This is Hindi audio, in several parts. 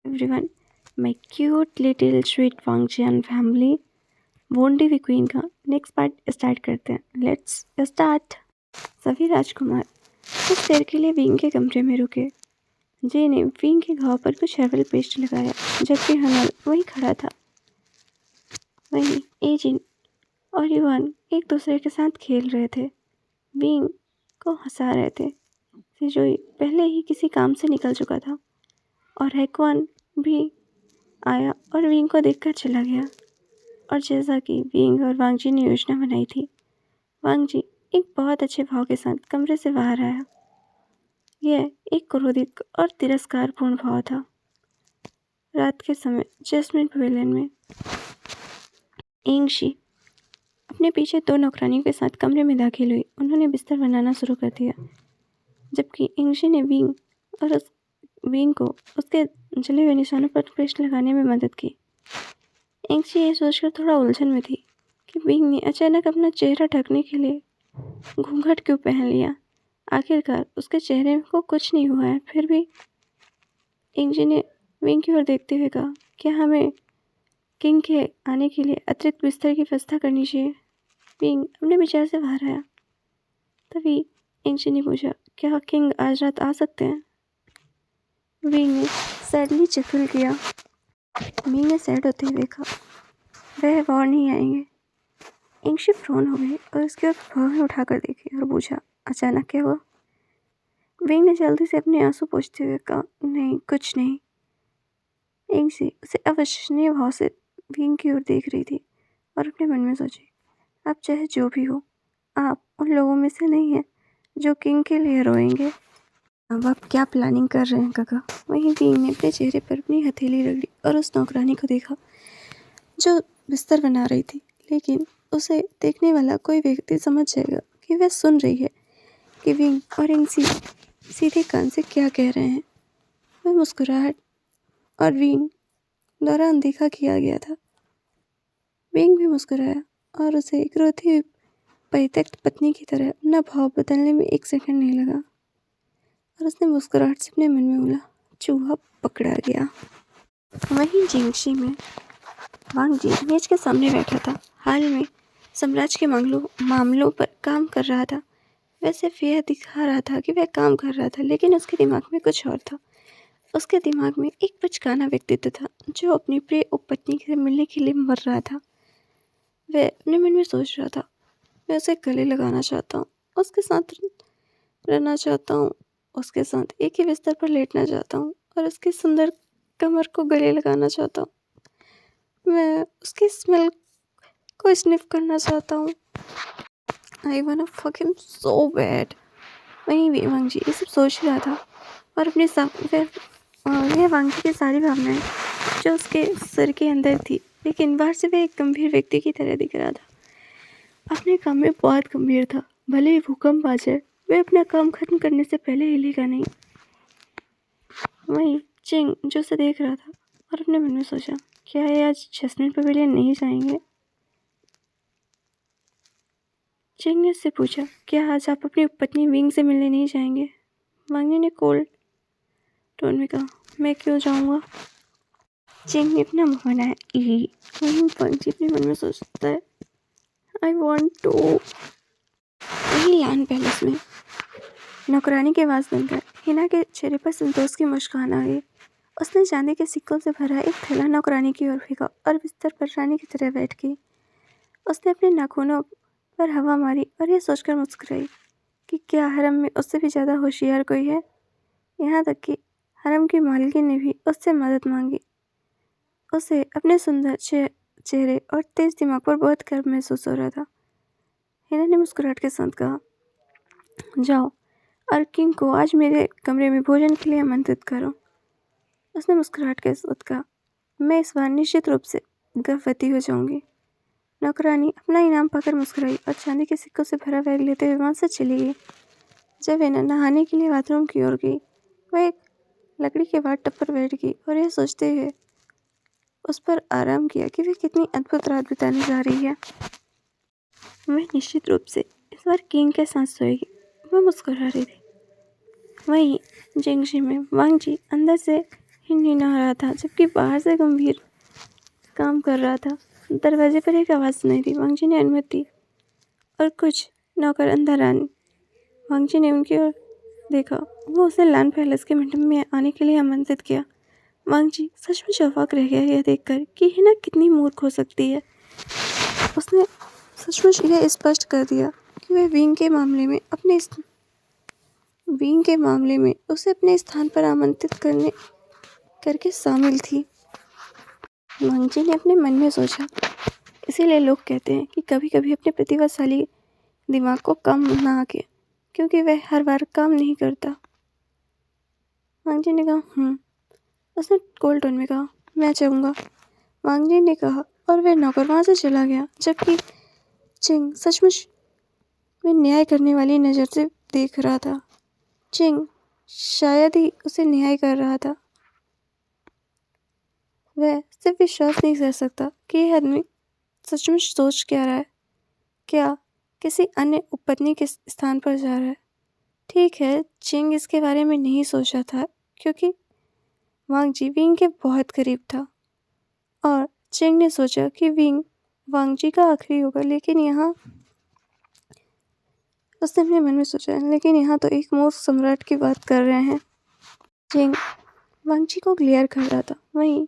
Everyone, my cute little sweet function family वोंडी वी क्वीन का नेक्स्ट पार्ट स्टार्ट करते हैं। Let's start. सभी राजकुमार कुछ देर के लिए विंग के कमरे में रुके। जे ने विंग के घाव पर कुछ हर्बल पेस्ट लगाया, जबकि हनल वहीं खड़ा था। वहीं एजिन और युवान एक दूसरे के साथ खेल रहे थे, विंग को हंसा रहे थे। सिजोई पहले ही किसी काम से निकल चुका था और हैक्वान भी आया और विंग को देखकर चला गया। और जैसा कि विंग और वांगजी ने योजना बनाई थी, वांगजी एक बहुत अच्छे भाव के साथ कमरे से बाहर आया। यह एक क्रोधित और तिरस्कारपूर्ण भाव था। रात के समय जैस्मिन पवेलियन में एंगशी अपने पीछे 2 नौकरानियों के साथ कमरे में दाखिल हुई। उन्होंने बिस्तर बनाना शुरू कर दिया, जबकि एंगशी ने विंग को उसके जले हुए निशानों पर पेस्ट लगाने में मदद की। एंगशी ये सोचकर थोड़ा उलझन में थी कि विंग ने अचानक अपना चेहरा ढकने के लिए घूंघट क्यों पहन लिया। आखिरकार उसके चेहरे को कुछ नहीं हुआ है। फिर भी एंगशी ने विंग की ओर देखते हुए कहा, क्या हमें किंग के आने के लिए अतिरिक्त बिस्तर की व्यवस्था करनी चाहिए? विंग अपने विचार से बाहर आया। तभी एंगशी ने पूछा, क्या किंग आज रात आ सकते हैं? विंग ने सैडली चुटकुल किया। विंग ने सैड होते हुए कहा, वह वॉर नहीं आएंगे। एंगशी फ्रोन हो गई और उसके ओर भौहें उठाकर देखी और पूछा, अचानक क्या हुआ? विंग ने जल्दी से अपने आंसू पोंछते हुए कहा, नहीं, कुछ नहीं। एंगशी उसे अविश्वसनीय भाव से विंग की ओर देख रही थी और अपने मन में सोची, आप चाहे जो भी हो, आप उन लोगों में से नहीं हैं जो किंग के लिए रोएंगे। अब आप क्या प्लानिंग कर रहे हैं काका? वहीं विंग ने अपने चेहरे पर अपनी हथेली रगड़ी और उस नौकरानी को देखा जो बिस्तर बना रही थी। लेकिन उसे देखने वाला कोई व्यक्ति समझ जाएगा कि वह सुन रही है कि विंग और एंगशी सीधे कान से क्या कह रहे हैं। वह मुस्कुराहट और विंग द्वारा अनदेखा किया गया था। विंग भी मुस्कुराया और उसे क्रोधी हुई परित्यक्त पत्नी की तरह अपना भाव बदलने में 1 सेकंड नहीं लगा और उसने मुस्कुराहट से अपने मन में बोला, चूहा पकड़ा गया। वहीं जिंगशी में वांगजी मेज के सामने बैठा था। हाल में साम्राज्य के मामलों पर काम कर रहा था। वह सिर्फ यह दिखा रहा था कि वह काम कर रहा था, लेकिन उसके दिमाग में कुछ और था। उसके दिमाग में एक बचकाना व्यक्तित्व था जो अपनी प्रिय उपपत्नी से मिलने के लिए मर रहा था। वह अपने मन में सोच रहा था, मैं उसे गले लगाना चाहता हूँ, उसके साथ रहना चाहता हूँ, उसके साथ एक ही बिस्तर पर लेटना चाहता हूँ और उसकी सुंदर कमर को गले लगाना चाहता हूँ। मैं उसकी स्मेल को स्निफ करना चाहता हूँ। I want to fuck him so bad. वहीं भी वांगजी ये सब सोच रहा था और अपने यह वांगजी की सारी भावनाएं जो उसके सर के अंदर थी, लेकिन बाहर से वह एक गंभीर व्यक्ति की तरह दिख रहा था। अपने काम में बहुत गंभीर था। भले ही भूकंप आ जाए, वह अपना काम खत्म करने से पहले हिलेगा नहीं। वहीं चिंग जो उसे देख रहा था और अपने मन में सोचा, क्या ये आज जैस्मिन पवेलियन नहीं जाएंगे? चिंग ने उससे पूछा, क्या आज आप अपनी पत्नी विंग से मिलने नहीं जाएंगे? वांगजी ने कोल्ड टोन में कहा, मैं क्यों जाऊंगा? चिंग ने अपना मुंह बनाया। वहीं वांगजी अपने मन में सोचता है, आई वॉन्ट टू। वहीं लान पैलेस में नौकरानी की आवाज़ बनकर हिना के चेहरे पर संतोष की मुस्कान आ गई। उसने चांदी के सिक्कों से भरा एक थैला नौकरानी की ओर फेंका और बिस्तर पर रानी की तरह बैठ गई। उसने अपने नाखूनों पर हवा मारी और यह सोचकर मुस्कुराई कि क्या हरम में उससे भी ज़्यादा होशियार कोई है। यहाँ तक कि हरम की मालकिन ने भी उससे मदद मांगी। उसे अपने सुंदर चेहरे और तेज दिमाग पर बहुत गर्व महसूस हो रहा था। हिना ने मुस्कुराहट के साथ कहा, जाओ और किंग को आज मेरे कमरे में भोजन के लिए आमंत्रित करो। उसने मुस्कुराहट के साथ कहा, मैं इस बार निश्चित रूप से गर्भवती हो जाऊंगी। नौकरानी अपना इनाम पाकर मुस्कुराई और चांदी के सिक्कों से भरा बैग लेते हुए वहाँ से चली गई। जब हिना नहाने के लिए बाथरूम की ओर गई, वह एक लकड़ी के बाथ टब पर बैठ गई और यह सोचते हुए उस पर आराम किया कि वह कितनी अद्भुत रात बिताने जा रही है। वह निश्चित रूप से इस बार किंग के साथ सोएगी। वह मुस्कुरा रही थी। वहीं जिंगशी में वांगजी अंदर से ही नहीं नहा रहा था, जबकि बाहर से गंभीर काम कर रहा था। दरवाजे पर एक आवाज़ सुनाई दी। वांगजी ने अनुमति दी और कुछ नौकर अंदर आने। वांगजी ने उनकी ओर देखा। वो उसे लान पैलेस के मंडप में आने के लिए आमंत्रित किया। वांगजी सचमुच अवाक रह गया यह देखकर कि हिना कितनी मूर्ख हो सकती है। उसने सचमुच यह स्पष्ट कर दिया कि वह विंग के मामले में उसे अपने स्थान पर आमंत्रित करके शामिल थी। वांगजी ने अपने मन में सोचा, इसीलिए लोग कहते हैं कि कभी कभी अपने प्रतिभाशाली दिमाग को काम ना आके, क्योंकि वह हर बार काम नहीं करता। वांगजी ने कहा उसने कोल्ड टोन में कहा, मैं चाहूँगा। वांगजी ने कहा और वह नौकर वहाँ से चला गया, जबकि चिंग सचमुच में न्याय करने वाली नज़र से देख रहा था। चिंग शायद ही उसे न्याय कर रहा था। वह सिर्फ विश्वास नहीं कर सकता कि यह आदमी सचमुच सोच क्या रहा है, क्या किसी अन्य उपपत्नी के स्थान पर जा रहा है। ठीक है, चिंग इसके बारे में नहीं सोचा था क्योंकि वांगजी विंग के बहुत करीब था और चिंग ने सोचा कि विंग वांगजी का आखिरी होगा, लेकिन यहाँ उसने अपने मन में सोचा, लेकिन यहाँ तो एक मूर्ख सम्राट की बात कर रहे हैं। चिंग वांगजी को ग्लेयर कर रहा था। वहीं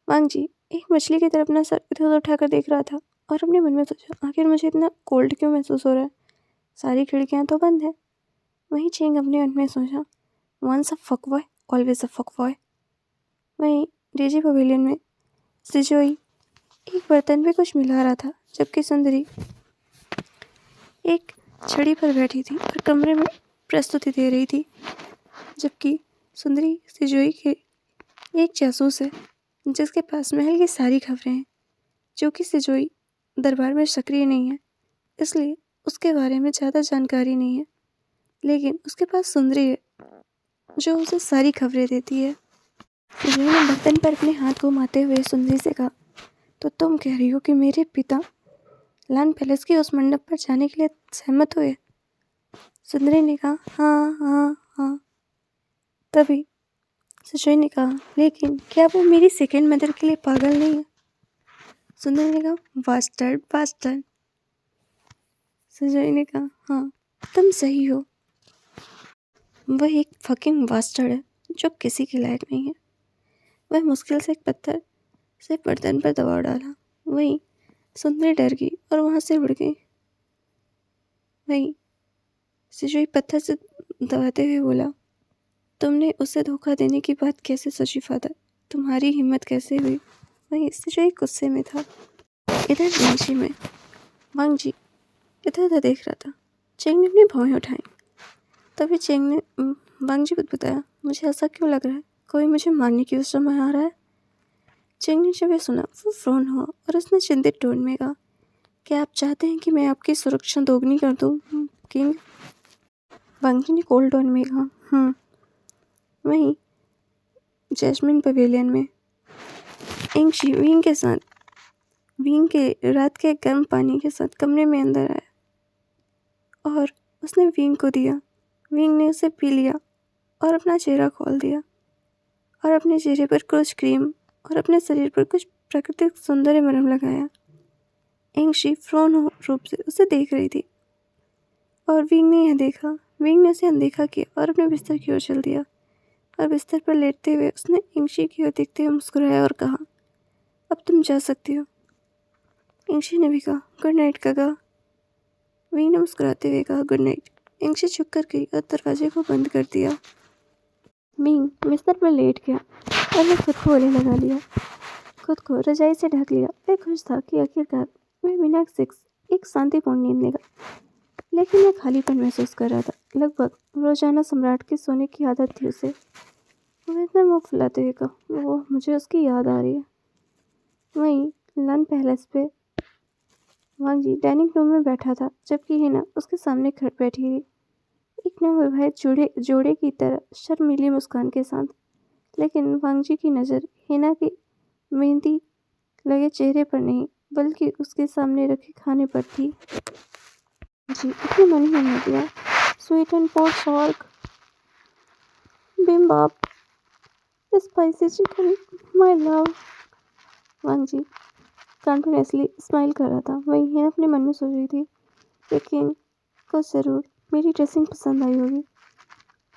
वांगजी एक मछली की तरह अपना सर इधर उधर उठाकर देख रहा था और अपने मन में सोचा, आखिर मुझे इतना कोल्ड क्यों महसूस हो रहा है, सारी खिड़कियां तो बंद है। वहीं चिंग अपने मन में सोचा, once a fuck boy always a fuck boy. वहीं डीजी पवेलियन में सिजोई एक बर्तन में कुछ मिला रहा था, जबकि सुंदरी एक छड़ी पर बैठी थी और कमरे में प्रस्तुति दे रही थी। जबकि सुंदरी सिजोई के एक जासूस है जिसके पास महल की सारी खबरें हैं, जो कि सिजोई दरबार में सक्रिय नहीं है, इसलिए उसके बारे में ज़्यादा जानकारी नहीं है, लेकिन उसके पास सुंदरी है जो उसे सारी खबरें देती है। सिजोई ने बर्तन पर अपने हाथ घुमाते हुए सुंदरी से कहा, तो तुम कह रही हो कि मेरे पिता लान पैलेस के उस मंडप पर जाने के लिए सहमत हुए? सुंदरी ने कहा, हाँ हाँ हाँ। तभी सिजोई ने कहा, लेकिन क्या वो मेरी सेकेंड मदर के लिए पागल नहीं है? सुंदरी ने कहा, बास्टर्ड बास्टर्ड। सिजोई ने कहा, हाँ तुम सही हो, वह एक फकिंग बास्टर्ड है जो किसी के लायक नहीं है। वह मुश्किल से एक पत्थर से बर्तन पर दबाव डाला। वहीं सुंदरी डर गई और वहां से उड़ गई। वहीं सिजोई पत्थर से दबाते हुए बोला, तुमने उसे धोखा देने की बात कैसे सोची फादर? तुम्हारी हिम्मत कैसे हुई? वहीं सिजोई गुस्से में था। इधर वांगजी में वांगजी इधर उधर देख रहा था। चिंग ने अपनी भौहें उठाई। तभी चिंग ने वांगजी को बताया, मुझे ऐसा क्यों लग रहा है, कोई मुझे मारने की योजना में आ रहा है। चिंग ने जब यह सुना वो फ्रॉन हुआ और उसने चिंतित टोन में कहा, क्या आप चाहते हैं कि मैं आपकी सुरक्षा दोगुनी कर दूं, किंग? वांगजी ने कोल्ड टोन में कहा, वहीं जैस्मिन पवेलियन में इंगशी विंग के रात के गर्म पानी के साथ कमरे में अंदर आया और उसने विंग को दिया। विंग ने उसे पी लिया और अपना चेहरा खोल दिया और अपने चेहरे पर कुछ क्रीम और अपने शरीर पर कुछ प्राकृतिक सौंदर्य मरहम लगाया। इंगशी फ्रॉन रूप से उसे देख रही थी और विंग ने यह देखा। विंग ने उसे अनदेखा किया और अपने बिस्तर की ओर चल दिया और बिस्तर पर लेटते हुए उसने इंगशी की ओर देखते हुए मुस्कुराया और कहा, अब तुम जा सकती हो। इंगशी ने भी कहा, गुड नाइट काका। विंग ने मुस्कुराते हुए कहा, गुड नाइट। इंगशी चुप कर गई और दरवाजे को बंद कर दिया। विंग बिस्तर पर लेट गया और वह खुद को गले लगा लिया, खुद को रजाई से ढक लिया। वह खुश था कि आखिरकार वह बिना एक शांतिपूर्ण नींद लेगा, लेकिन वह खालीपन महसूस कर रहा था। लगभग रोजाना सम्राट के सोने की आदत थी उसे। वह इतना मुँह फुलाते हुए कहा, वो मुझे उसकी याद आ रही है। वहीं लन पैलेस पे वांगजी डाइनिंग रूम में बैठा था, जबकि हिना उसके सामने बैठी थी, एक नवविवाहित जोड़े की तरह शर्मीली मुस्कान के साथ। लेकिन वांगजी की नज़र हिना की मेहंदी लगे चेहरे पर नहीं, बल्कि उसके सामने रखे खाने पर थी। जी अपने मन में हो गया, स्वीट एंड पोर्क सॉर्क bibimbap spicy chicken, my love. Wang ji confidently smile कर रहा था। वहीं हिना अपने मन में सोच रही थी कि किंग को ज़रूर मेरी ड्रेसिंग पसंद आई होगी।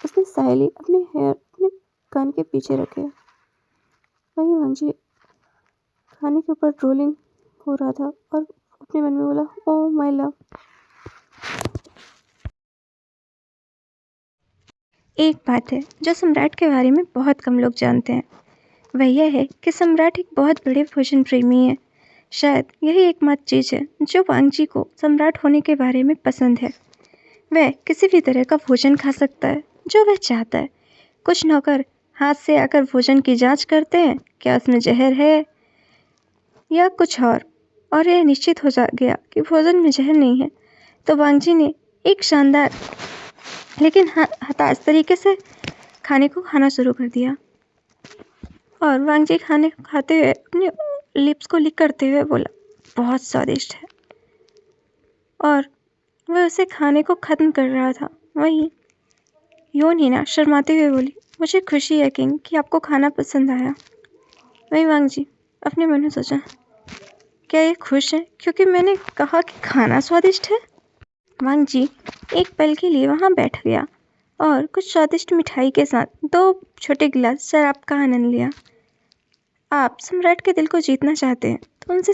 उसने साइली अपने हेयर अपने कान के पीछे रखे। वहीं वांग जी खाने के ऊपर रोलिंग हो रहा था और अपने मन में बोला, ओह माय लव। एक बात है जो सम्राट के बारे में बहुत कम लोग जानते हैं, वह यह है कि सम्राट एक बहुत बड़े भोजन प्रेमी है। शायद यही एकमात्र चीज़ है जो वांग जी को सम्राट होने के बारे में पसंद है। वह किसी भी तरह का भोजन खा सकता है जो वह चाहता है। कुछ नौकर हाथ से आकर भोजन की जांच करते हैं, क्या उसमें जहर है या कुछ और यह निश्चित हो जा गया कि भोजन में जहर नहीं है, तो वांग जी ने एक शानदार लेकिन हताश तरीके से खाने को खाना शुरू कर दिया। और वांग जी खाने खाते हुए अपने लिप्स को लिक करते हुए बोला, बहुत स्वादिष्ट है। और वह उसे खाने को ख़त्म कर रहा था। वहीं योन हिना शर्माते हुए बोली, मुझे खुशी है किंग कि आपको खाना पसंद आया। वहीं वांग जी अपने मन में सोचा, क्या ये खुश है क्योंकि मैंने कहा कि खाना स्वादिष्ट है? वांग जी एक पल के लिए वहाँ बैठ गया और कुछ स्वादिष्ट मिठाई के साथ 2 छोटे गिलास शराब का आनंद लिया। आप सम्राट के दिल को जीतना चाहते हैं तो उन्हें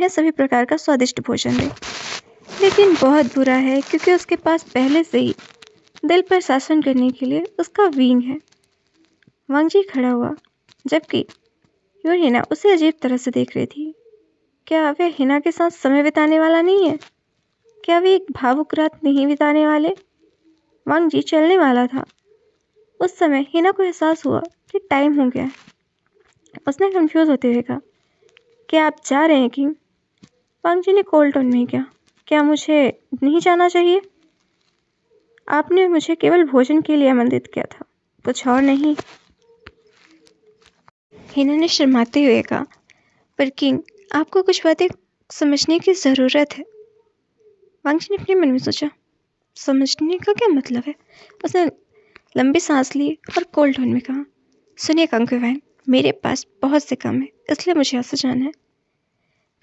सभी प्रकार का स्वादिष्ट भोजन दें। लेकिन बहुत बुरा है क्योंकि उसके पास पहले से ही दिल पर शासन करने के लिए उसका विंग है। वांग जी खड़ा हुआ, जबकि योन हिना उसे अजीब तरह से देख रही थी। क्या वह हिना के साथ समय बिताने वाला नहीं है? क्या वे एक भावुक रात नहीं बिताने वाले? वांग जी चलने वाला था। उस समय हिना को एहसास हुआ कि टाइम हो गया है। उसने कंफ्यूज होते हुए कहा, क्या आप जा रहे हैं किंग? वांग जी ने कोल्ड टोन में कहा, क्या मुझे नहीं जाना चाहिए? आपने मुझे केवल भोजन के लिए आमंत्रित किया था, कुछ और नहीं। हिना ने शर्माते हुए कहा, पर किंग आपको कुछ बातें समझने की ज़रूरत है। वांग जी ने अपने मन में सोचा, समझने का क्या मतलब है? उसने लंबी सांस ली और कोल्ड टोन में कहा, सुनिए कंकुवाइन, मेरे पास बहुत से काम है, इसलिए मुझे यहाँ से जाना है।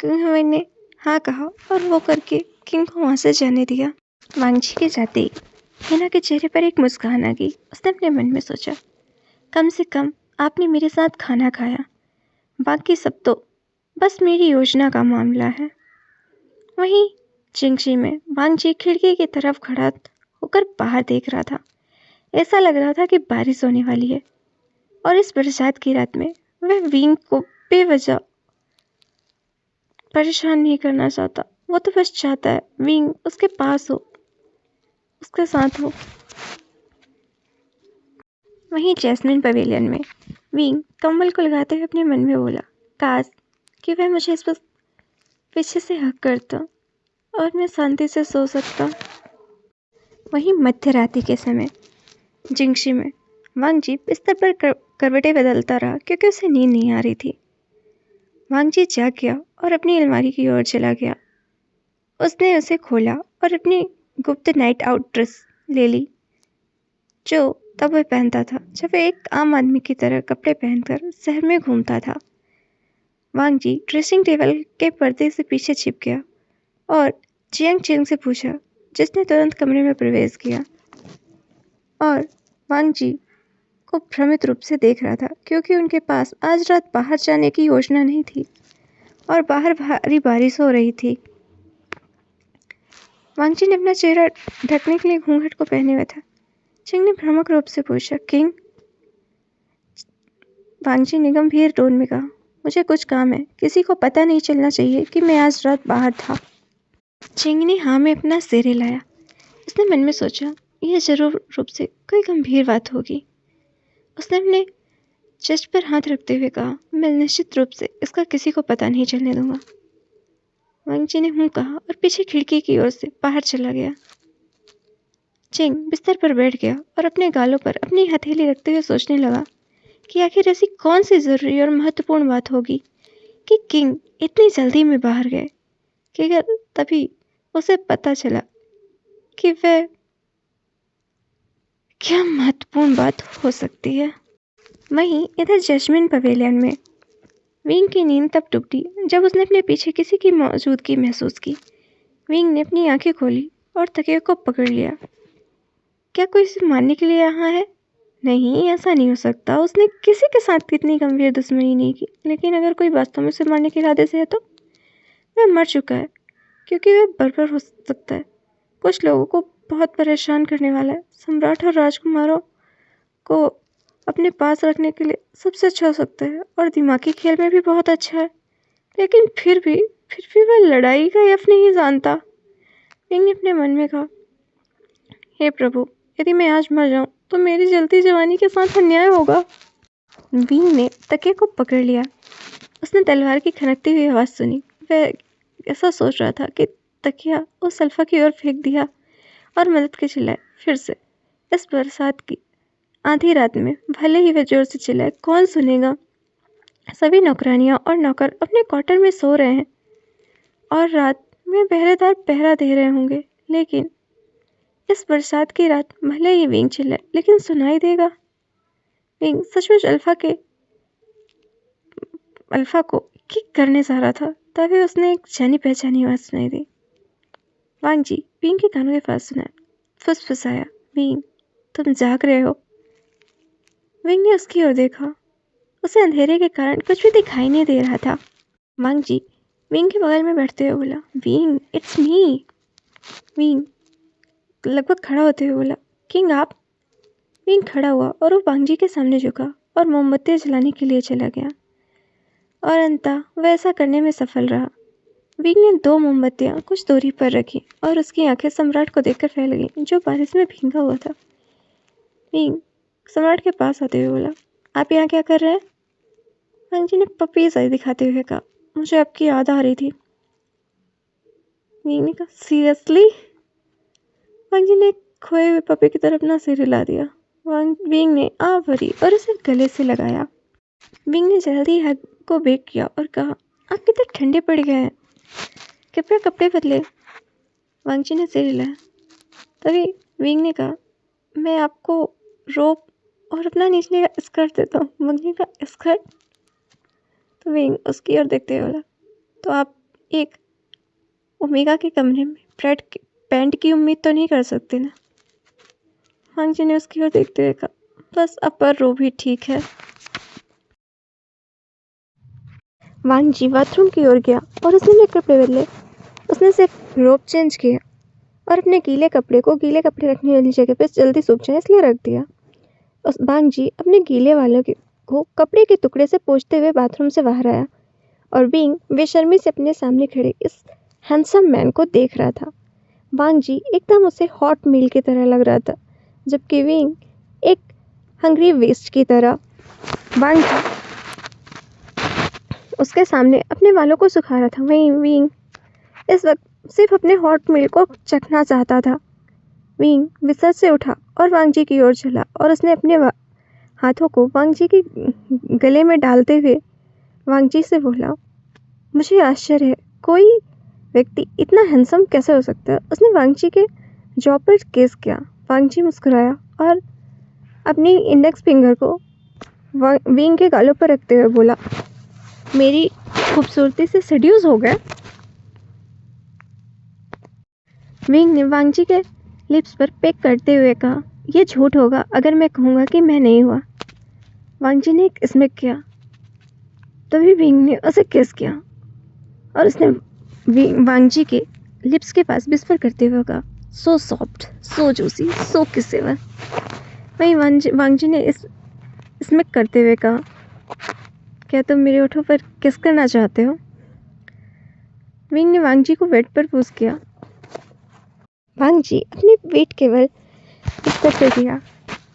कंकुवाइन ने हाँ कहा और वो करके किंग को वहाँ से जाने दिया। वांग जी के जाते ही हिना के चेहरे पर एक मुस्कान आ गई। उसने अपने मन में सोचा, कम से कम आपने मेरे साथ खाना खाया, बाकी सब तो बस मेरी योजना का मामला है। वहीं चिंगशी में वांग जी खिड़की की तरफ खड़ा होकर बाहर देख रहा था। ऐसा लग रहा था कि बारिश होने वाली है और इस बरसात की रात में वह विंग को बेवजह परेशान नहीं करना चाहता। वो तो बस चाहता है विंग उसके पास हो, उसके साथ हो। वहीं जैस्मिन पवेलियन में विंग कम्बल को लगाते हुए अपने मन में बोला, काश कि वह मुझे इस पर पीछे से हक करता और मैं शांति से सो सकता। वहीं मध्य रात्रि के समय जिंगशी में वांग जी बिस्तर पर करवटें बदलता रहा क्योंकि उसे नींद नहीं आ रही थी। वांग जी जाग गया और अपनी अलमारी की ओर चला गया। उसने उसे खोला और अपनी गुप्त नाइट आउट ड्रेस ले ली, जो तब वह पहनता था जब वह एक आम आदमी की तरह कपड़े पहनकर शहर में घूमता था। वांग जी ड्रेसिंग टेबल के पर्दे से पीछे छिप गया और जियांग चेंग से पूछा, जिसने तुरंत कमरे में प्रवेश किया और वांग जी को भ्रमित रूप से देख रहा था क्योंकि उनके पास आज रात बाहर जाने की योजना नहीं थी और बाहर भारी बारिश हो रही थी। वांग जी ने अपना चेहरा ढकने के लिए घूंघट को पहने हुआ था। चिंग ने भ्रामक रूप से पूछा, किंग? वांग जी ने गंभीर टोन में कहा, मुझे कुछ काम है, किसी को पता नहीं चलना चाहिए कि मैं आज रात बाहर था। चिंग ने हाँ में अपना सिर हिलाया। उसने मन में सोचा, यह जरूर रूप से कोई गंभीर बात होगी। उसने अपने चेस्ट पर हाथ रखते हुए कहा, मैं निश्चित रूप से इसका किसी को पता नहीं चलने दूंगा। वांग जी ने हूँ कहा और पीछे खिड़की की ओर से बाहर चला गया। चिंग बिस्तर पर बैठ गया और अपने गालों पर अपनी हथेली रखते हुए सोचने लगा कि आखिर ऐसी कौन सी जरूरी और महत्वपूर्ण बात होगी कि किंग इतनी जल्दी में बाहर गए कि अगर तभी उसे पता चला कि वह क्या महत्वपूर्ण बात हो सकती है। वहीं इधर जैस्मिन पवेलियन में विंग की नींद तब टूटी जब उसने अपने पीछे किसी की मौजूदगी महसूस की। विंग ने अपनी आंखें खोली और तकिए को पकड़ लिया। क्या कोई इसे मारने के लिए यहाँ है? नहीं, ऐसा नहीं हो सकता। उसने किसी के साथ कितनी गंभीर दुश्मनी नहीं की, लेकिन अगर कोई वास्तव में उसे मारने के इरादे से है तो वह मर चुका है, क्योंकि वह बर्बर हो सकता है। कुछ लोगों को बहुत परेशान करने वाला है। सम्राट और राजकुमारों को अपने पास रखने के लिए सबसे अच्छा हो सकता है और दिमागी खेल में भी बहुत अच्छा है, लेकिन फिर भी वह लड़ाई का यफ नहीं जानता। विंग ने अपने मन में कहा, हे प्रभु, यदि मैं आज मर जाऊं तो मेरी जलती जवानी के साथ अन्याय होगा। विंग ने तकिए को पकड़ लिया। उसने तलवार की खनकती हुई आवाज़ सुनी। वह ऐसा सोच रहा था कि तकिया उस अल्फा की ओर फेंक दिया और मदद के चिल्लाए। फिर से इस बरसात की आधी रात में भले ही वह जोर से चिल्लाए, कौन सुनेगा? सभी नौकरानियां और नौकर अपने क्वार्टर में सो रहे हैं और रात में पहरेदार पहरा दे रहे होंगे, लेकिन इस बरसात की रात भले ही विंग चिल्लाए, लेकिन सुनाई देगा। विंग सचमुच अल्फा को किक करने जा रहा था, तभी उसने एक जानी पहचानी आवाज सुनाई दी। वांग जी विंग के कानों के पास सुना, फुसफुसाया, विंग, तुम जाग रहे हो? विंग ने उसकी ओर देखा। उसे अंधेरे के कारण कुछ भी दिखाई नहीं दे रहा था। वांग जी विंग के बगल में बैठते हुए बोला, विंग, इट्स मी। विंग लगभग खड़ा होते हुए बोला, किंग आप? विंग खड़ा हुआ और वो वांग जी के सामने झुका और मोमबत्ती जलाने के लिए चला गया, और अंततः वह ऐसा करने में सफल रहा। विंग ने 2 मोमबत्तियां कुछ दूरी पर रखी और उसकी आंखें सम्राट को देखकर फैल गईं, जो बारिश में भींगा हुआ था। विंग सम्राट के पास आते हुए बोला, आप यहाँ क्या कर रहे हैं? वांग जी ने पपी सही दिखाते हुए कहा, मुझे आपकी याद आ रही थी। विंग ने कहा, सीरियसली? वांग जी ने खोए हुए पपी की तरफ अपना सिर हिला दिया। विंग ने आ भरी और उसे गले से लगाया। विंग ने जल्दी हग को बेक किया और कहा, आप कितने ठंडे पड़ गए हैं, कृपया कपड़े बदले। वांग जी ने सिर हिलाया। तभी विंग ने कहा, मैं आपको रोप और अपना नीचे का स्कर्ट देता हूँ। वांग जी का स्कर्ट? तो विंग उसकी ओर देखते हुए बोला, तो आप एक ओमेगा के कमरे में पैंट की उम्मीद तो नहीं कर सकते ना? वांग जी ने उसकी ओर देखते हुए कहा, बस अपर रो भी ठीक है। वांग जी बाथरूम की ओर गया और उसने अपने कपड़े बदले। उसने सिर्फ रोब चेंज किया और अपने गीले कपड़े रखने वाली जगह पे जल्दी सूख जाए इसलिए रख दिया। वांग जी अपने गीले वालों को कपड़े के टुकड़े से पोंछते हुए बाथरूम से बाहर आया और विंग बेशर्मी से अपने सामने खड़े इस हैंडसम मैन को देख रहा था। वांग जी एकदम उसे हॉट मील की तरह लग रहा था, जबकि विंग एक हंग्री वेस्ट की तरह। वांग जी उसके सामने अपने बालों को सुखा रहा था, वहीं विंग इस वक्त सिर्फ अपने हॉट मील को चखना चाहता था। विंग बिस्तर से उठा और वांग जी की ओर चला और उसने अपने हाथों को वांग जी के गले में डालते हुए वांग जी से बोला, मुझे आश्चर्य है, कोई व्यक्ति इतना हैंडसम कैसे हो सकता है? उसने वांग जी के जॉ पर किस किया। वांग जी मुस्कुराया और अपनी इंडेक्स फिंगर को विंग के गालों पर रखते हुए बोला, मेरी खूबसूरती से सेड्यूस हो गए? विंग ने वांग जी के लिप्स पर पेक करते हुए कहा, यह झूठ होगा अगर मैं कहूँगा कि मैं नहीं हुआ। वांग जी ने एक स्मिक किया। तभी विंग ने उसे किस किया और उसने वांग जी के लिप्स के पास विस्पर करते हुए कहा, सो सॉफ्ट, सो जूसी, सो किसेबल। वहीं वांग जी ने इस स्मिक करते हुए कहा, क्या तुम मेरे होठों पर किस करना चाहते हो? विंग ने वांग जी को वेट पर पुश किया। वांग जी अपनी वेट केवल बिस्तर पे दिया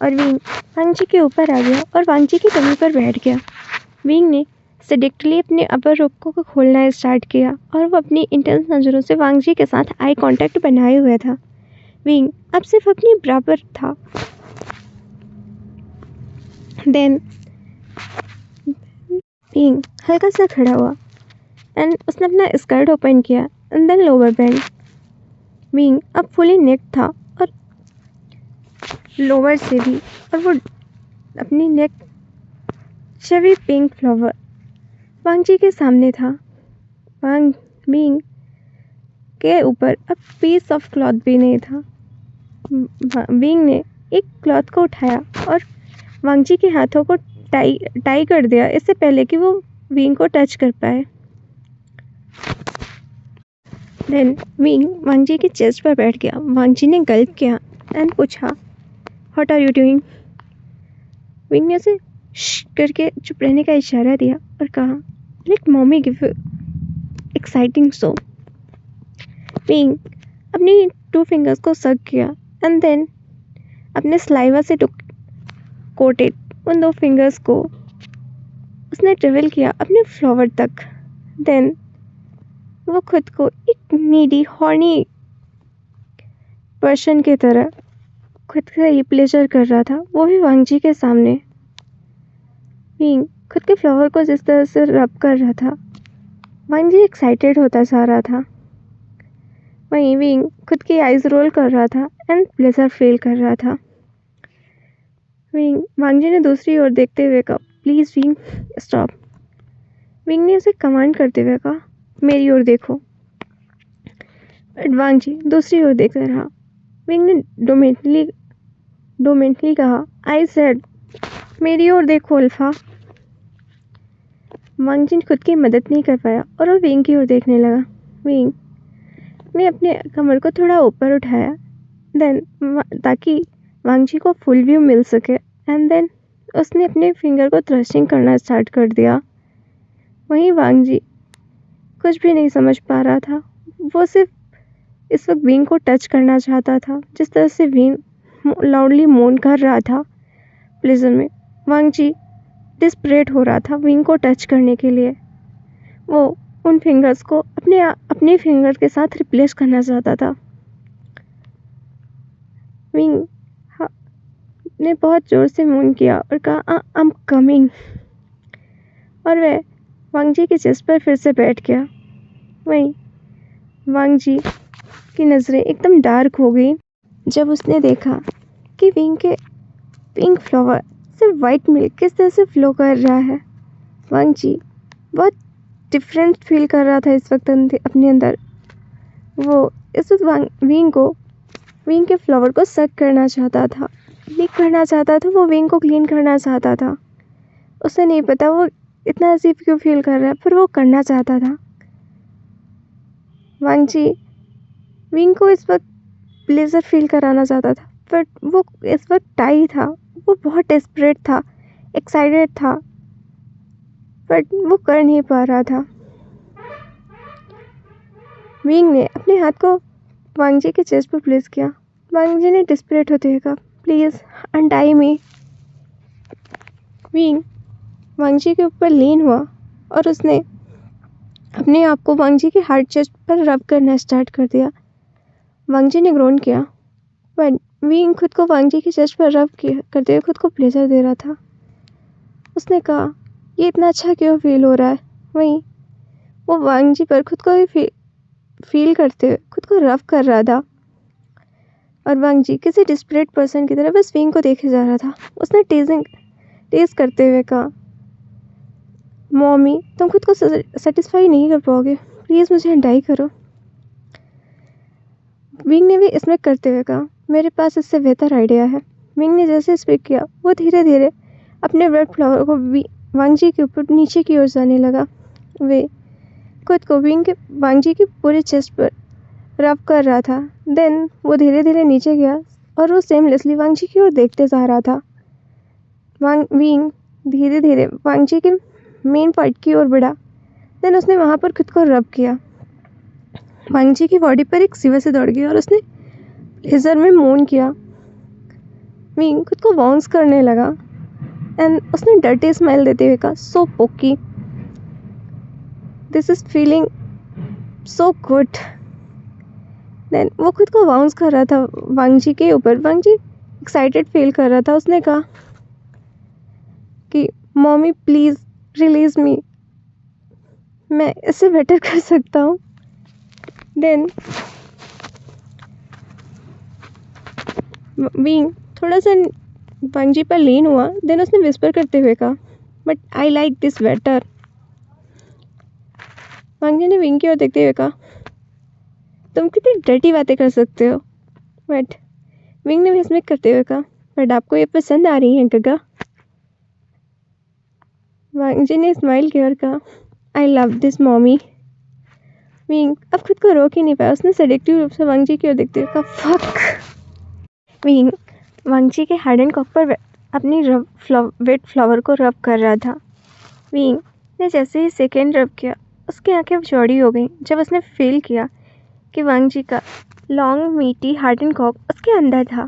और विंग वांग जी के ऊपर आ गया और वांग जी की कमर पर बैठ गया। विंग ने सेडेक्टली अपने अपर रोक को खोलना स्टार्ट किया और वो अपनी इंटेंस नज़रों से वांग जी के साथ आई कांटेक्ट बनाए हुए था। विंग अब सिर्फ अपनी बराबर था। देन विंग हल्का सा खड़ा हुआ एंड उसने अपना स्कर्ट ओपन किया and then lower band. Wing अब फुली नेक था और लोअर से भी, और वो अपनी neck cherry pink flower Wangji के सामने था। वांग विंग के ऊपर अब पीस ऑफ क्लॉथ भी नहीं था। विंग ने एक क्लॉथ को उठाया और वांग जी के हाथों को टाई कर दिया, इससे पहले कि वो विंग को टच कर पाए। देन विंग वांग जी के चेस्ट पर बैठ गया। वांग जी ने गल्प किया एंड पूछा, what are you doing? Wing ने उसे करके चुप रहने का इशारा दिया और कहा, let mummy give you exciting show. Wing अपनी 2 फिंगर्स को सक किया एंड देन अपने स्लाइवा से कोटेड उन 2 फिंगर्स को उसने ट्रेवल किया अपने फ्लावर तक। देन वो खुद को एक नीडी हॉर्नी पर्सन की तरह खुद से ही प्लेजर कर रहा था, वो भी वांग जी के सामने। विंग खुद के फ्लावर को जिस तरह से रब कर रहा था, वांग जी एक्साइटेड होता जा रहा था। वहीं विंग खुद की आइज रोल कर रहा था एंड प्लेजर फील कर रहा था। वांग जी ने दूसरी ओर देखते हुए कहा, प्लीज़ विंग स्टॉप। विंग ने उसे कमांड करते हुए कहा, मेरी ओर देखो। बट वांग जी दूसरी ओर देखते रहा। विंग ने डोमेंटली कहा, आई सेड मेरी ओर देखो अल्फा। वांग जी खुद की मदद नहीं कर पाया और वो विंग की ओर देखने लगा। विंग ने अपने कमर को थोड़ा ऊपर उठाया देन ताकि वांग जी को फुल व्यू मिल सके एंड देन उसने अपने फिंगर को थ्रस्टिंग करना स्टार्ट कर दिया। वहीं वांग जी कुछ भी नहीं समझ पा रहा था। वो सिर्फ इस वक्त विंग को टच करना चाहता था। जिस तरह से विंग लाउडली मोन कर रहा था प्लेजर में, वांग जी डिस्परेट हो रहा था विंग को टच करने के लिए। वो उन फिंगर्स को अपने फिंगर के साथ रिप्लेस करना चाहता था। विंग ने बहुत जोर से मून किया और कहा, आई एम कमिंग, और वह वांग जी के चेस्ट पर फिर से बैठ गया। वहीं वांग जी की नज़रें एकदम डार्क हो गई जब उसने देखा कि विंग के पिंक फ्लावर से वाइट मिल्क किस तरह से फ्लो कर रहा है। वांग जी बहुत डिफरेंट फील कर रहा था इस वक्त अपने अंदर। वो इस वक्त विंग के फ्लावर को सक करना चाहता था, लिक करना चाहता था, वो विंग को क्लीन करना चाहता था। उसे नहीं पता वो इतना अजीब क्यों फील कर रहा है, पर वो करना चाहता था। वांग जी विंग को इस वक्त प्लेजर फील कराना चाहता था, बट वो इस वक्त टाई था। वो बहुत डेस्परेट था, एक्साइटेड था, बट वो कर नहीं पा रहा था। विंग ने अपने हाथ को वांग जी के चेस्ट पर प्लेस किया। वांग जी ने डिस्परेट होते हुए कहा, प्लीज़ अनटाई मी। विंग वांग जी के ऊपर लीन हुआ और उसने अपने आप को वांग जी के हार्ड चेस्ट पर रब करना स्टार्ट कर दिया। वांग जी ने ग्रोन किया, बट विंग खुद को वांग जी के चेस्ट पर रब करते हुए खुद को प्लेजर दे रहा था। उसने कहा, ये इतना अच्छा क्यों फील हो रहा है। वहीं वो वांग जी पर खुद को ही फील करते हुए खुद को रब कर रहा था और वांग जी किसी डिस्परेट पर्सन की तरह बस विंग को देखे जा रहा था। उसने टेज करते हुए कहा, मॉमी तुम खुद को सेटिस्फाई नहीं कर पाओगे, प्लीज़ मुझे अनटाई करो। विंग ने भी इसमें करते हुए कहा, मेरे पास इससे बेहतर आइडिया है। विंग ने जैसे स्पीक किया, वो धीरे धीरे अपने रेड फ्लावर को वांग जी के ऊपर नीचे की ओर जाने लगा। वे खुद को वांग जी के पूरे चेस्ट पर रब कर रहा था। देन वो धीरे धीरे नीचे गया और वो सेमलेसली वांग जी की ओर देखते जा रहा था। विंग धीरे धीरे वांग जी के मेन पार्ट की ओर बढ़ा। देन उसने वहाँ पर खुद को रब किया। वांग जी की बॉडी पर एक सिवा से दौड़ गई और उसने लेजर में मून किया। विंग खुद को बाउंस करने लगा एंड उसने डर्टी स्माइल देते हुए कहा, सो पोकी, this is feeling so good. Then वो खुद को बाउंस कर रहा था वांग जी के ऊपर। वांग जी एक्साइटेड फील कर रहा था। उसने कहा कि मॉमी प्लीज़ रिलीज मी, मैं इससे बेटर कर सकता हूँ। देन विंग थोड़ा सा वांग जी पर लीन हुआ। देन उसने विस्पर करते हुए कहा, but I like this better. Wang ji ने विंग की ओर देखते हुए कहा, तुम कितनी डर्टी बातें कर सकते हो। बट विंग ने भी स्मिक करते हुए कहा, बट आपको ये पसंद आ रही है गगा। वांग जी ने स्माइल किया और कहा, I love this mommy. Wing अब खुद को रोक ही नहीं पाया, उसने सेडेक्टिव रूप से वांग जी की ओर देखते हुए कहा, फक। विंग वांग जी के हार्ड एंड कॉक पर अपनी वेट फ्लावर को रब कर रहा था। विंग ने जैसे ही सेकेंड रब किया, उसकी आंखें चौड़ी हो गईं जब उसने फील किया कि वांग जी का लॉन्ग मीटी हार्ड एंड कॉक उसके अंदर था।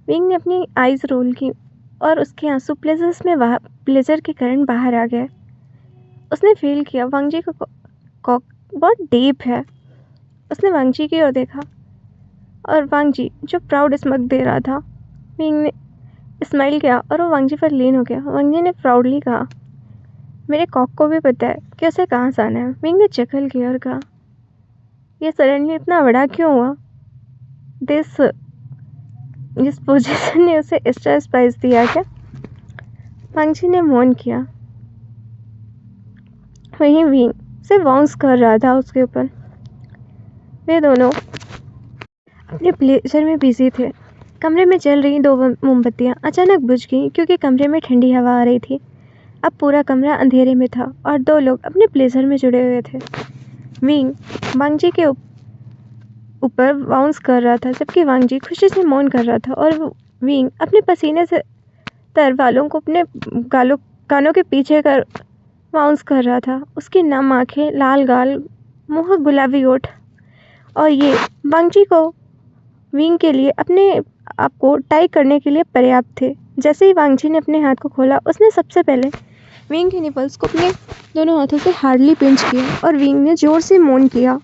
विंग ने अपनी आइज़ रोल की और उसके आंसू प्लेजर के कारण बाहर आ गए। उसने फील किया वांग जी का कॉक बहुत डीप है। उसने वांग जी की ओर देखा और वांग जी जो प्राउड स्मग दे रहा था, विंग ने स्माइल किया और वो वांग जी पर लीन हो गया। वांग जी ने प्राउडली कहा, मेरे कॉक को भी पता है कि उसे कहाँ से आना है। विंग ने चकल किया और कहा, ये सडनली इतना बड़ा क्यों हुआ। इस पोजीशन ने उसे एक्स्ट्रा स्पाइस दिया क्या। वांग जी ने मौन किया। वहीं विंग से बाउंस कर रहा था उसके ऊपर। वे दोनों अपने प्लेजर में बिजी थे। कमरे में जल रही 2 मोमबत्तियां अचानक बुझ गईं क्योंकि कमरे में ठंडी हवा आ रही थी। अब पूरा कमरा अंधेरे में था और 2 लोग अपने प्लेजर में जुड़े हुए थे। विंग वांग जी के ऊपर बाउंस कर रहा था जबकि वांग जी खुशी से मौन कर रहा था और विंग अपने पसीने से तर बालों को अपने कानों के पीछे कर बाउंस कर रहा था। उसकी नम आंखें, लाल गाल, मुंह गुलाबी ओठ और ये वांग जी को विंग के लिए अपने आप को टाई करने के लिए पर्याप्त थे। जैसे ही वांग जी ने अपने हाथ को खोला, उसने सबसे पहले विंग के निपल्स को अपने दोनों हाथों से हार्डली पिंच किया और विंग ने जोर से मौन किया।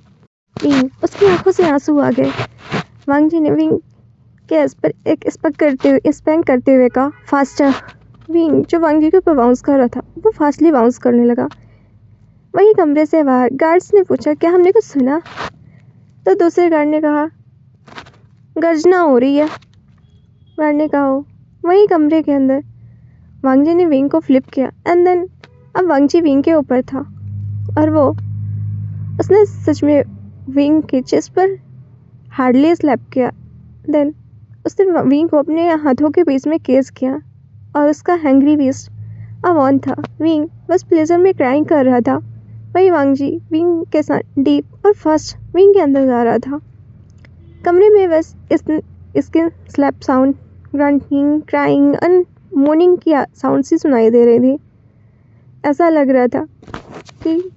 विंग उसकी आंखों से आंसू आ गए। वांग जी ने विंग के एस पर एक स्पैंक करते हुए कहा, फास्टर। विंग जो वांग जी के ऊपर बाउंस कर रहा था, वो फास्टली बाउंस करने लगा। वहीं कमरे से बाहर गार्ड्स ने पूछा, क्या हमने कुछ सुना। तो दूसरे गार्ड ने कहा, गर्जना हो रही है। गार्ड ने कहा, वहीं कमरे के अंदर वांग जी ने विंग को फ्लिप किया एंड देन अब वांग जी विंग के ऊपर था और उसने सच में विंग के चेस्ट पर हार्डली स्लैप किया। देन उसने विंग को अपने हाथों के बीच में केस किया और उसका हैंग्री बीस्ट अब ऑन था। विंग बस प्लेजर में क्राइंग कर रहा था। वही वांग जी विंग के साथ डीप और फास्ट विंग के अंदर जा रहा था। कमरे में बस skin slap sound, grunting, crying और मोर्निंग की साउंड सी सुनाई दे रही थी। ऐसा लग रहा था कि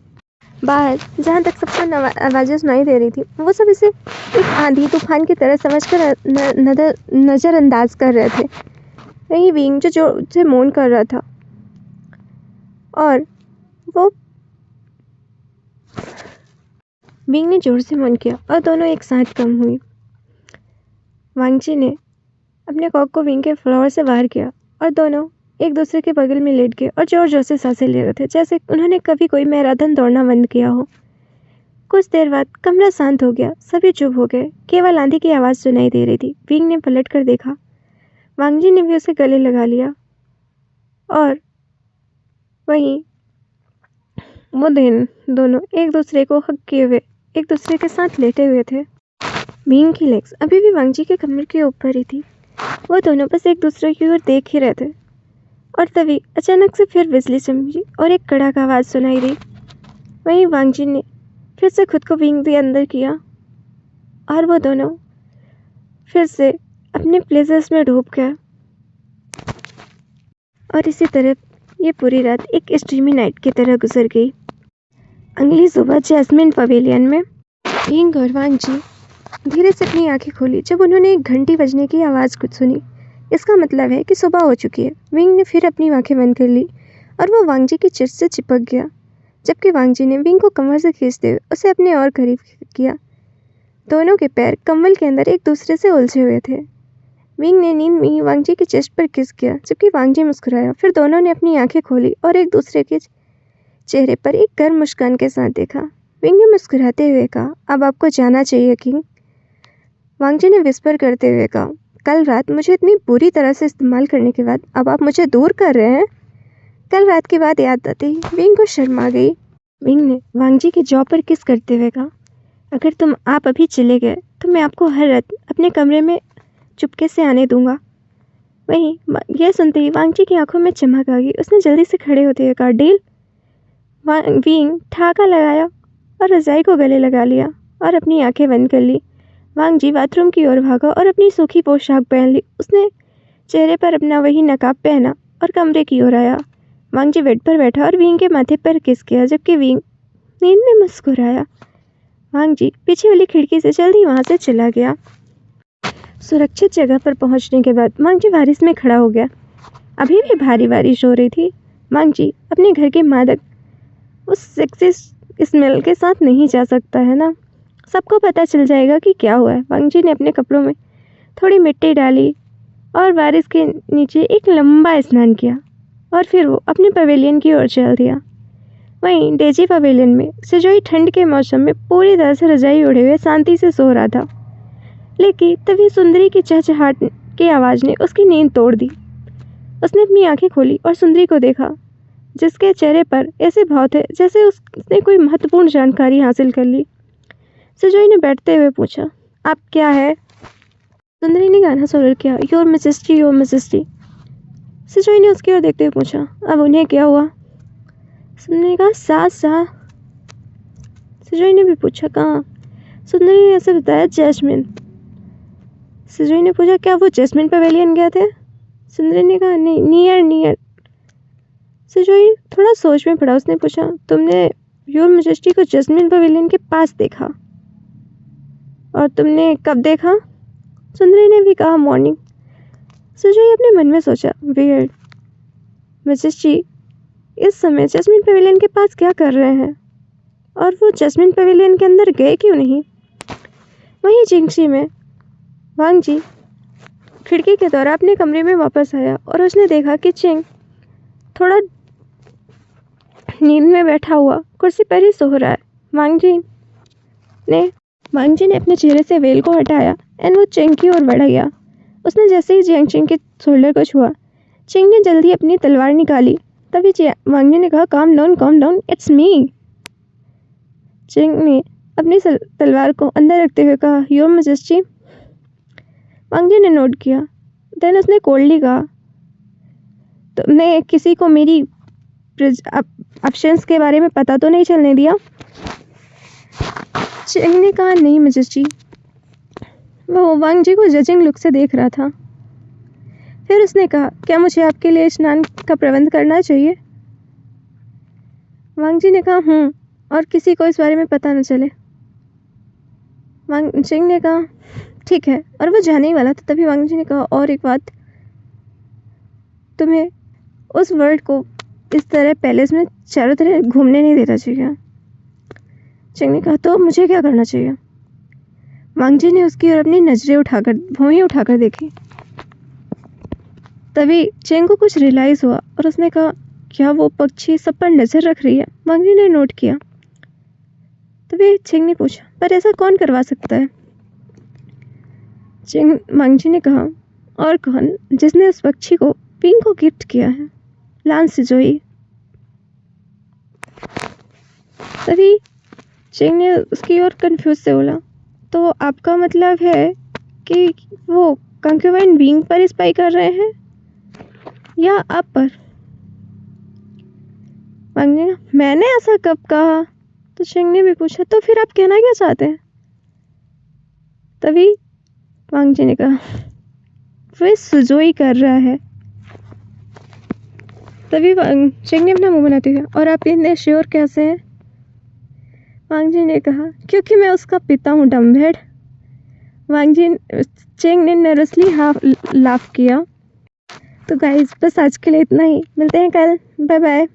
बाहर जहाँ तक सबको आवाज़ें सुनाई दे रही थी, वो सब इसे एक आंधी तूफान की तरह समझकर नज़रअंदाज कर रहे थे। वहीं विंग जो जोर से मौन कर रहा था और वो विंग ने जोर से मौन किया और दोनों एक साथ कम हुई। वांग जी ने अपने कॉक को विंग के फ्लोर से बाहर किया और दोनों एक दूसरे के बगल में लेट गए और जोर जोर से सांसें ले रहे थे, जैसे उन्होंने कभी कोई मैराथन दौड़ना बंद किया हो। कुछ देर बाद कमरा शांत हो गया। सभी चुप हो गए। केवल आंधी की आवाज़ सुनाई दे रही थी। विंग ने पलट कर देखा। वांग जी ने भी उसे गले लगा लिया और वहीं वो दोनों एक दूसरे को हग किए हुए एक दूसरे के साथ लेटे हुए थे। विंग की लेग्स अभी भी वांग जी के कमर के ऊपर ही थी। वो दोनों बस एक दूसरे की ओर देख ही रहे थे और तभी अचानक से फिर बिजली चमकी और एक कड़क आवाज़ सुनाई दी। वहीं वांग जी ने फिर से खुद को विंग के अंदर किया और वो दोनों फिर से अपने प्लेसेस में डूब गए। और इसी तरह ये पूरी रात एक स्ट्रीमी नाइट की तरह गुजर गई। अगली सुबह जैस्मिन पवेलियन में विंग और वांग जी धीरे से अपनी आंखें खोली जब उन्होंने एक घंटी बजने की आवाज़ कुछ सुनी। इसका मतलब है कि सुबह हो चुकी है। विंग ने फिर अपनी आंखें बंद कर ली और वो वांग जी की चिट से चिपक गया, जबकि वांग जी ने विंग को कमर से खींचते हुए उसे अपने और करीब किया। दोनों के पैर कंबल के अंदर एक दूसरे से उलझे हुए थे। विंग ने नींद में ही वांग जी के चेस्ट पर किस किया, जबकि वांग जी मुस्कुराया। फिर दोनों ने अपनी आंखें खोली और एक दूसरे के चेहरे पर एक गर्म मुस्कान के साथ देखा। विंग ने मुस्कुराते हुए कहा, अब आपको जाना चाहिए किंग। वांग जी ने विस्पर करते हुए कहा, कल रात मुझे इतनी बुरी तरह से इस्तेमाल करने के बाद अब आप मुझे दूर कर रहे हैं। कल रात की बात याद आती विंग को शर्म आ गई। विंग ने वांग जी की जॉ पर किस करते हुए कहा, अगर आप अभी चले गए तो मैं आपको हर रात अपने कमरे में चुपके से आने दूंगा। वहीं यह सुनते ही वांग जी की आंखों में चमक आ गई। उसने जल्दी से खड़े होते हुए कहा, डील। विंग ठहाका लगाया और रजाई को गले लगा लिया और अपनी आंखें बंद कर ली। वांग जी बाथरूम की ओर भागा और अपनी सूखी पोशाक पहन ली। उसने चेहरे पर अपना वही नकाब पहना और कमरे की ओर आया। वांग जी बेड पर बैठा और विंग के माथे पर किस किया, जबकि विंग नींद में मुस्कुराया। वांग जी पीछे वाली खिड़की से जल्दी वहां से चला गया। सुरक्षित जगह पर पहुंचने के बाद वांग जी बारिश में खड़ा हो गया। अभी भी भारी बारिश हो रही थी। वांग जी अपने घर के मादक उस सेक्सी स्मेल के साथ नहीं जा सकता है ना, सबको पता चल जाएगा कि क्या हुआ है। वांग जी ने अपने कपड़ों में थोड़ी मिट्टी डाली और बारिश के नीचे एक लंबा स्नान किया और फिर वो अपने पवेलियन की ओर चल दिया। वहीं डेजी पवेलियन में सिजोई ठंड के मौसम में पूरी तरह से रजाई ओढ़े हुए शांति से सो रहा था। लेकिन तभी सुंदरी की चहचहाट की आवाज़ ने उसकी नींद तोड़ दी। उसने अपनी आंखें खोली और सुंदरी को देखा, जिसके चेहरे पर ऐसे भाव थे जैसे उसने कोई महत्वपूर्ण जानकारी हासिल कर ली। सिजोई ने बैठते हुए पूछा, आप क्या है? सुंदरी ने गाना शुरू किया, योर मैजेस्टी योर मैजेस्टी। सिजोई ने उसकी ओर देखते हुए पूछा, अब उन्हें क्या हुआ? सुंदरी ने कहा, सा। सिजोई ने भी पूछा, कहाँ? सुंदरी ने ऐसे बताया, जैस्मिन। सिजोई ने पूछा, क्या वो जैस्मिन पवेलियन गए थे? सुंदरी ने कहा, नहीं, नियर। सिजोई थोड़ा सोच में पड़ा। उसने पूछा, तुमने योर मैजेस्टी को जैस्मिन पवेलियन के पास देखा? और तुमने कब देखा? सुंदरी ने भी कहा, मॉर्निंग। सिजोई अपने मन में सोचा, वियर्ड, मैजेस्टी इस समय जैस्मिन पवेलियन के पास क्या कर रहे हैं और वो जैस्मिन पवेलियन के अंदर गए क्यों नहीं? वहीं जिंगशी में वांग जी खिड़की के द्वारा अपने कमरे में वापस आया और उसने देखा कि चिंग थोड़ा नींद में बैठा हुआ कुर्सी पर ही सो रहा है। वांग जी ने अपने चेहरे से वेल को हटाया एंड वो चिंग की ओर बढ़ गया। उसने जैसे ही चिंग के शोल्डर को छुआ, चिंग ने जल्दी अपनी तलवार निकाली। तभी वांग जी ने कहा, काम डाउन, इट्स मी। चिंग ने अपनी तलवार को अंदर रखते हुए कहा, योर मैजेस्टी। वांग जी ने नोट किया। देन उसने कोल्डली कहा, तुमने किसी को मेरी ऑप्शंस के बारे में पता तो नहीं चलने दिया? चिंग ने कहा, नहीं मैजेस्टी। वो वांग जी को जजिंग लुक से देख रहा था। फिर उसने कहा, क्या मुझे आपके लिए स्नान का प्रबंध करना चाहिए? वांग जी ने कहा, और किसी को इस बारे में पता न चले। चिंग ने कहा, ठीक है, और वो जाने ही वाला था। तभी वांग जी ने कहा, और एक बात, तुम्हें उस वर्ल्ड को इस तरह पैलेस में चारों तरह घूमने नहीं देना चाहिए। चिंग ने कहा, तो मुझे क्या करना चाहिए? वांग जी ने उसकी ओर अपनी नजरें भौहें उठाकर देखी। तभी चिंग को कुछ रियलाइज हुआ और उसने कहा, क्या वो पक्षी सब पर नजर रख रही है? वांग जी ने नोट किया। तभी चिंग ने पूछा, पर ऐसा कौन करवा सकता है? वांग जी ने कहा, और कौन, जिसने उस पक्षी को विंग को गिफ्ट किया है, लान सिजोई। तभी चिंग ने उसकी ओर कंफ्यूज से बोला, तो आपका मतलब है कि वो कंक्यूबाइन विंग पर स्पाई कर रहे हैं या आप पर? वांग जी ने कहा, मैंने ऐसा कब कहा? तो चिंग ने भी पूछा, तो फिर आप कहना क्या चाहते हैं? तभी वांग जी ने कहा, वे सुजोई कर रहा है। तभी चिंग ने अपना मुंह बनाते हुए, और आप इतने श्योर कैसे हैं? वांग जी ने कहा, क्योंकि मैं उसका पिता हूँ, डम्बहेड। चिंग ने नर्वसली लाफ किया। तो गाइस, बस आज के लिए इतना ही। मिलते हैं कल। Bye bye.